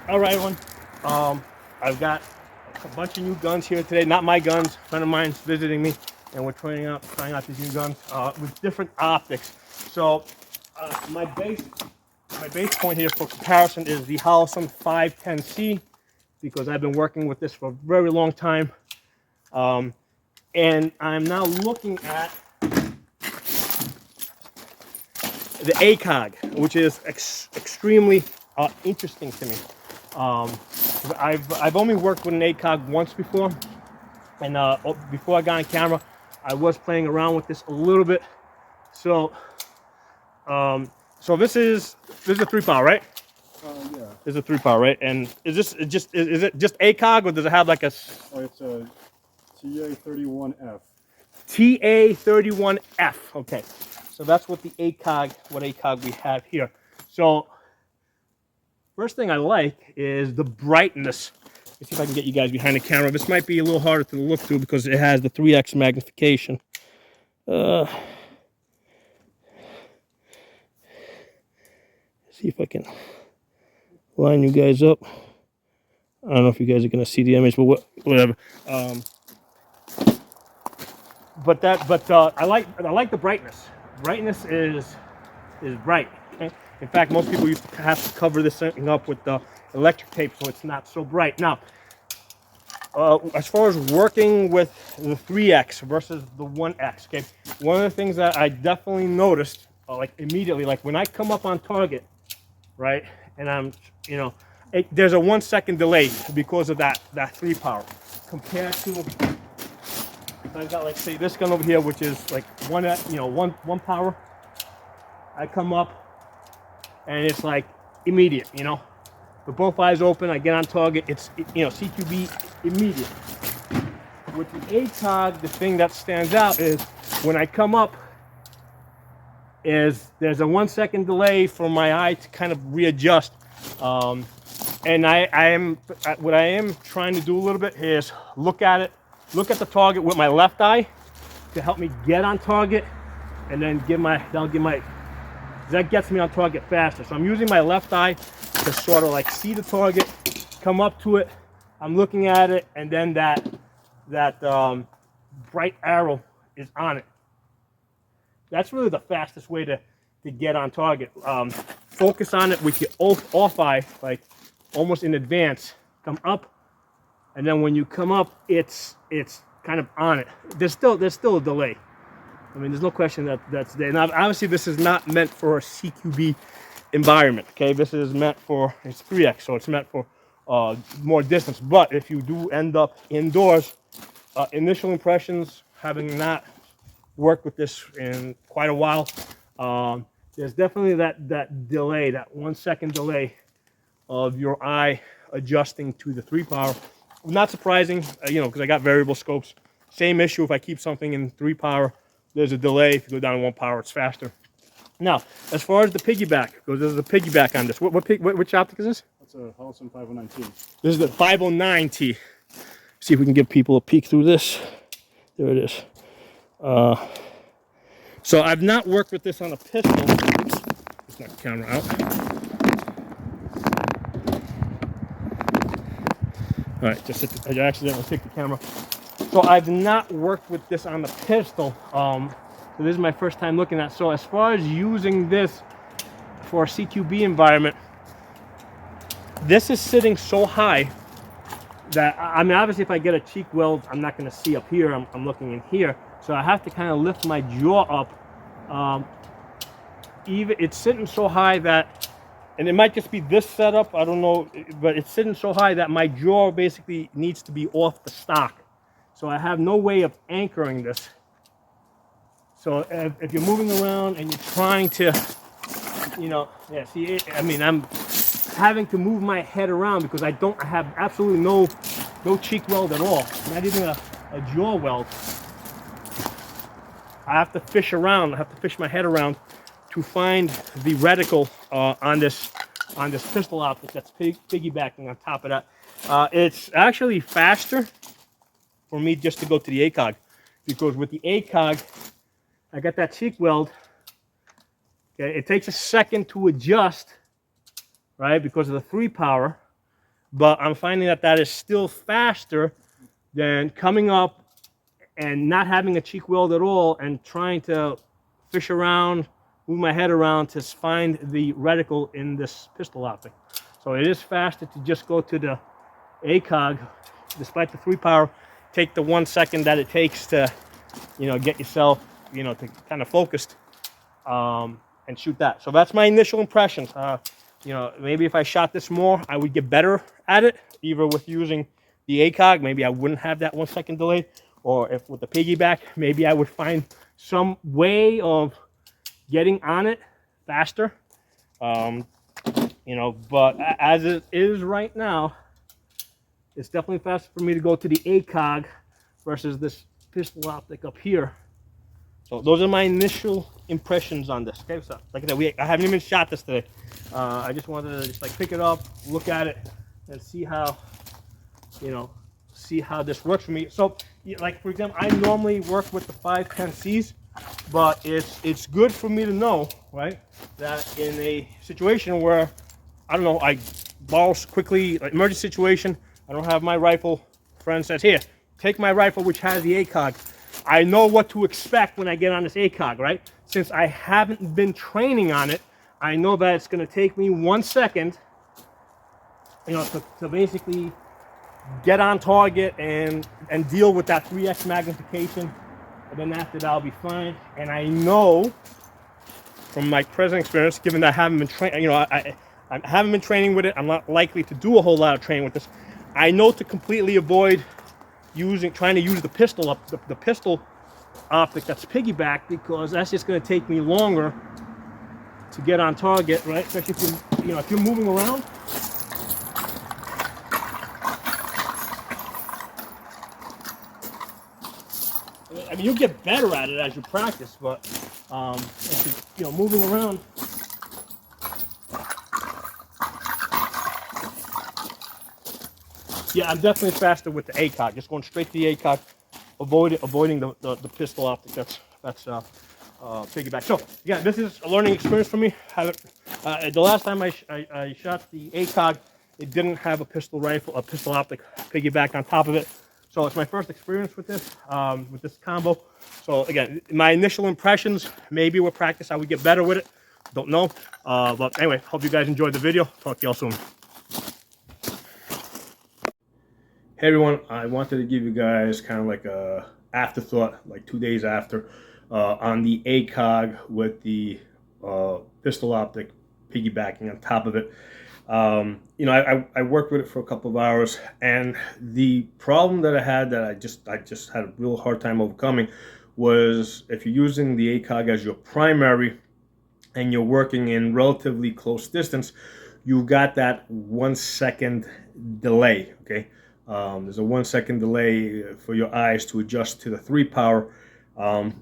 All right, everyone. I've got a bunch of new guns here today. Not my guns. A friend of mine's visiting me, and we're trying out these new guns with different optics. So my base point here for comparison is the Holosun 510C because I've been working with this for a very long time, and I'm now looking at the ACOG, which is extremely interesting to me. I've only worked with an ACOG once before, and before I got on camera, I was playing around with this a little bit. So, so this is a 3-power, right? Yeah. This is a 3-power, right? And is it just ACOG, or does it have like a? Oh, it's a TA31F. TA31F. Okay, so that's what the ACOG we have here. So first thing I like is the brightness. Let's see if I can get you guys behind the camera. This might be a little harder to look through because it has the 3x magnification. See if I can line you guys up. I don't know if you guys are going to see the image, but whatever. But I like the brightness. Brightness is bright. Okay? In fact, most people used to have to cover this thing up with the electric tape so it's not so bright. Now, as far as working with the 3x versus the 1x, okay, one of the things that I definitely noticed, like immediately, like when I come up on target, right, and I'm, there's a 1 second delay because of that 3-power compared to if I've got, like, say, this gun over here, which is like one power. I come up and it's like immediate, with both eyes open, I get on target, it's, CQB immediate. With the ACOG, the thing that stands out is when I come up, there's a 1 second delay for my eye to kind of readjust. And what I am trying to do a little bit is look at the target with my left eye to help me get on target, and then that gets me on target faster. So I'm using my left eye to sort of like see the target, come up to it, I'm looking at it, and then that bright arrow is on it. That's really the fastest way to get on target. Focus on it with your off eye, like almost in advance. Come up, and then when you come up, it's kind of on it. There's still a delay. I mean, there's no question that's there. Now, obviously, this is not meant for a CQB environment. Okay, this is meant for, it's 3x, so it's meant for more distance. But if you do end up indoors, initial impressions, having not worked with this in quite a while, there's definitely that delay, that 1 second delay of your eye adjusting to the 3-power. Not surprising, because I got variable scopes. Same issue if I keep something in 3-power. There's a delay. If you go down to 1-power, it's faster. Now, as far as the piggyback goes, there's a piggyback on this. Which optic is this? That's a Holosun 509T. This is the 509T. See if we can give people a peek through this. There it is. So I've not worked with this on a pistol. Oops, let's knock the camera out. All right, I accidentally picked the camera. So I've not worked with this on the pistol. So this is my first time looking at it. So as far as using this for a CQB environment, this is sitting so high that, I mean, obviously if I get a cheek weld, I'm not going to see up here. I'm looking in here. So I have to kind of lift my jaw up. Even it's sitting so high that, and it might just be this setup, I don't know, but it's sitting so high that my jaw basically needs to be off the stock. So I have no way of anchoring this. So if you're moving around and you're trying to, yeah, see, I mean, I'm having to move my head around because I have absolutely no cheek weld at all, not even a jaw weld. I have to fish around. I have to fish my head around to find the reticle on this pistol optic that's piggybacking on top of that. It's actually faster for me just to go to the ACOG, because with the ACOG, I got that cheek weld. Okay, it takes a second to adjust, right, because of the 3-power. but I'm finding that that is still faster than coming up and not having a cheek weld at all and trying to fish around, move my head around to find the reticle in this pistol optic. So it is faster to just go to the ACOG, despite the 3-power, take the 1 second that it takes to, you know, get yourself, you know, to kind of focused, and shoot that. So that's my initial impressions. You know, maybe if I shot this more, I would get better at it, either with using the ACOG, maybe I wouldn't have that 1 second delay, or if with the piggyback, maybe I would find some way of getting on it faster. You know, but as it is right now, it's definitely faster for me to go to the ACOG versus this pistol optic up here. So those are my initial impressions on this. Okay, so like I said, I haven't even shot this today. I just wanted to just like pick it up, look at it, and see how, you know, see how this works for me. So, like for example, I normally work with the 510Cs, but it's good for me to know, right, that in a situation where, I don't know, I borrow quickly, like emergency situation, I don't have my rifle, friend says, here, take my rifle which has the ACOG. I know what to expect when I get on this ACOG, right? Since I haven't been training on it, I know that it's going to take me 1 second, you know, to basically get on target and deal with that 3x magnification. And then after that, I'll be fine. And I know from my present experience, given that I haven't been training, you know, I haven't been training with it, I'm not likely to do a whole lot of training with this. I know to completely avoid trying to use the pistol the pistol optic that's piggyback, because that's just going to take me longer to get on target, right? Especially if you're moving around. I mean, you'll get better at it as you practice, but if you're, moving around. Yeah, I'm definitely faster with the ACOG. Just going straight to the ACOG, avoiding the pistol optic. That's piggyback. So yeah, this is a learning experience for me. The last time I shot the ACOG, it didn't have a pistol optic piggyback on top of it. So it's my first experience with this combo. So again, my initial impressions, maybe with practice I would get better with it. Don't know. But anyway, hope you guys enjoyed the video. Talk to y'all soon. Hey everyone, I wanted to give you guys kind of like a afterthought, like 2 days after, on the ACOG with the pistol optic piggybacking on top of it. You know, I worked with it for a couple of hours, and the problem that I had that I just had a real hard time overcoming was if you're using the ACOG as your primary and you're working in relatively close distance, you've got that 1 second delay, okay? There's a 1 second delay for your eyes to adjust to the 3-power.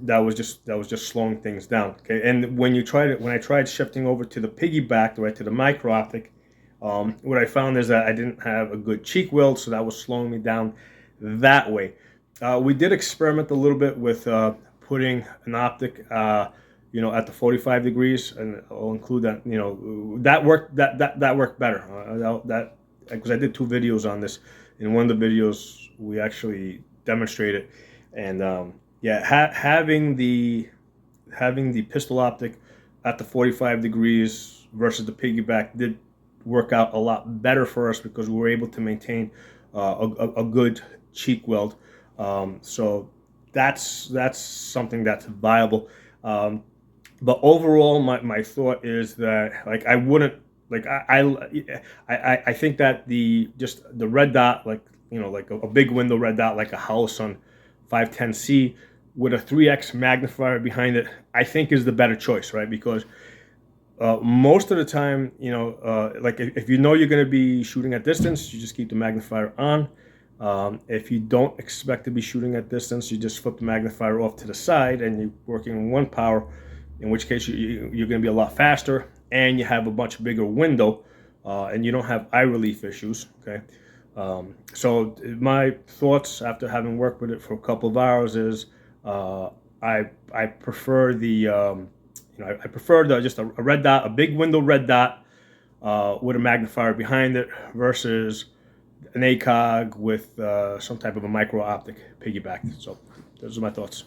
That was just slowing things down. Okay, and when I tried shifting over to the piggyback, right, to the micro optic, what I found is that I didn't have a good cheek weld, so that was slowing me down that way. We did experiment a little bit with putting an optic, you know, at the 45 degrees, and I'll include that. You know, that worked. That worked better. Because I did 2 videos on this. In one of the videos, we actually demonstrated, and yeah, having the pistol optic at the 45 degrees versus the piggyback did work out a lot better for us because we were able to maintain a good cheek weld. So that's something that's viable. But overall, my thought is that, like, I wouldn't. Like I think that the red dot, like, you know, like a big window red dot, like a Holosun 510C with a 3x magnifier behind it, I think is the better choice, right? Because most of the time, you know, like if you know you're going to be shooting at distance, you just keep the magnifier on. If you don't expect to be shooting at distance, you just flip the magnifier off to the side and you're working in 1 power, in which case you're going to be a lot faster, and you have a much bigger window, and you don't have eye relief issues. Okay, so my thoughts after having worked with it for a couple of hours is I prefer the you know, I prefer just a red dot, a big window red dot with a magnifier behind it, versus an ACOG with some type of a micro optic piggyback. So those are my thoughts.